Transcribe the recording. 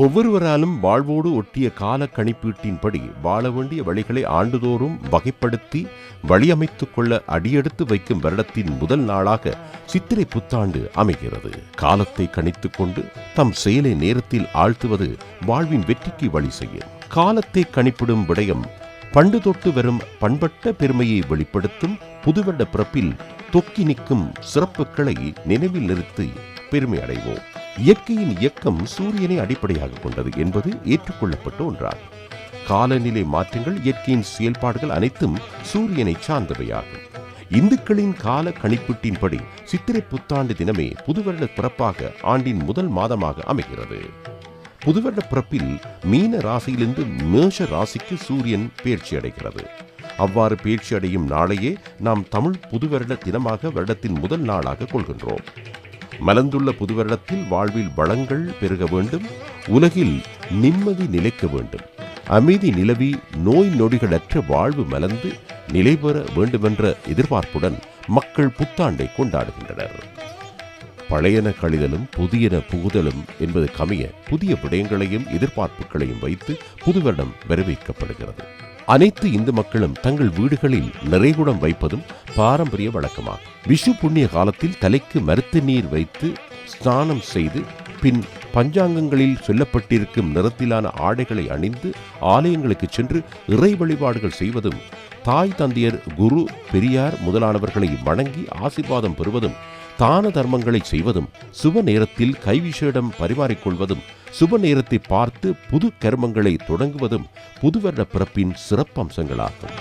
ஒவ்வொருவராலும் வாழ்வோடு ஒட்டிய கால கணிப்பீட்டின்படி வாழ வேண்டிய வழிகளை ஆண்டுதோறும் வகைப்படுத்தி வழியமைத்துக் கொள்ள அடியெடுத்து வைக்கும் வருடத்தின் முதல் நாளாக சித்திரை புத்தாண்டு அமைகிறது. காலத்தை கணித்துக் கொண்டு தம் செயலை நேரத்தில் ஆழ்த்துவது வாழ்வின் வெற்றிக்கு வழி செய்யும். காலத்தை கணிப்பிடும் விடயம் பண்டு தொட்டு வரும் பண்பட்ட பெருமையை வெளிப்படுத்தும். புதுவருட பிறப்பில் தொக்கி நிற்கும் சிறப்புகளை நினைவில் நிறுத்தி பெருமை அடைவோம். இயற்கையின் இயக்கம் சூரியனை அடிப்படையாக கொண்டது என்பது ஏற்றுக்கொள்ளப்பட்ட ஒன்றாகும். காலநிலை மாற்றங்கள், இயற்கையின் செயல்பாடுகள் அனைத்தும் சூரியனை சார்ந்தவையாகும். இந்துக்களின் கால கணிப்பீட்டின்படி சித்திரை புத்தாண்டு தினமே புதுவருட பிறப்பாக ஆண்டின் முதல் மாதமாக அமைகிறது. புதுவருட பிறப்பில் மீன ராசியிலிருந்து மேஷ ராசிக்கு சூரியன் பெயர்ச்சி அடைகிறது. அவ்வாறு பெயர்ச்சி அடையும் நாளையே நாம் தமிழ் புதுவருட தினமாக வருடத்தின் முதல் நாளாக கொள்கின்றோம். மலர்ந்துள்ள புதுவருடத்தில் வாழ்வில் வளங்கள் பெருக வேண்டும், உலகில் நிம்மதி நிலைக்க வேண்டும், அமைதி நிலவி நோய் நொடிகளற்ற வாழ்வு மலர்ந்து நிலை பெற வேண்டுமென்ற எதிர்பார்ப்புடன் மக்கள் புத்தாண்டை கொண்டாடுகின்றனர். பழையன கழிதலும் புதியன புகுதலும் என்பது கமைய புதிய விடயங்களையும் எதிர்பார்ப்புகளையும் வைத்து புதுவருடம் வரவேற்கப்படுகிறது. அனைத்து இந்து மக்களும் தங்கள் வீடுகளில் நிறைகுடம் வைப்பதும் பாரம்பரிய வழக்கமாகும். விஷு புண்ணிய காலத்தில் தலைக்கு மருத்து நீர் வைத்து ஸ்நானம் செய்து பின் பஞ்சாங்கங்களில் சொல்லப்பட்டிருக்கும் நிறத்திலான ஆடைகளை அணிந்து ஆலயங்களுக்கு சென்று இறை வழிபாடுகள் செய்வதும், தாய் தந்தையர், குரு, பெரியார் முதலானவர்களை வணங்கி ஆசீர்வாதம் பெறுவதும், தான தர்மங்களை செய்வதும், சுப நேரத்தில் கைவிசேடம் பரிமாறிக்கொள்வதும், சுப நேரத்தை பார்த்து புது கர்மங்களை தொடங்குவதும் புதுவருட பிறப்பின் சிறப்பம்சங்களாகும்.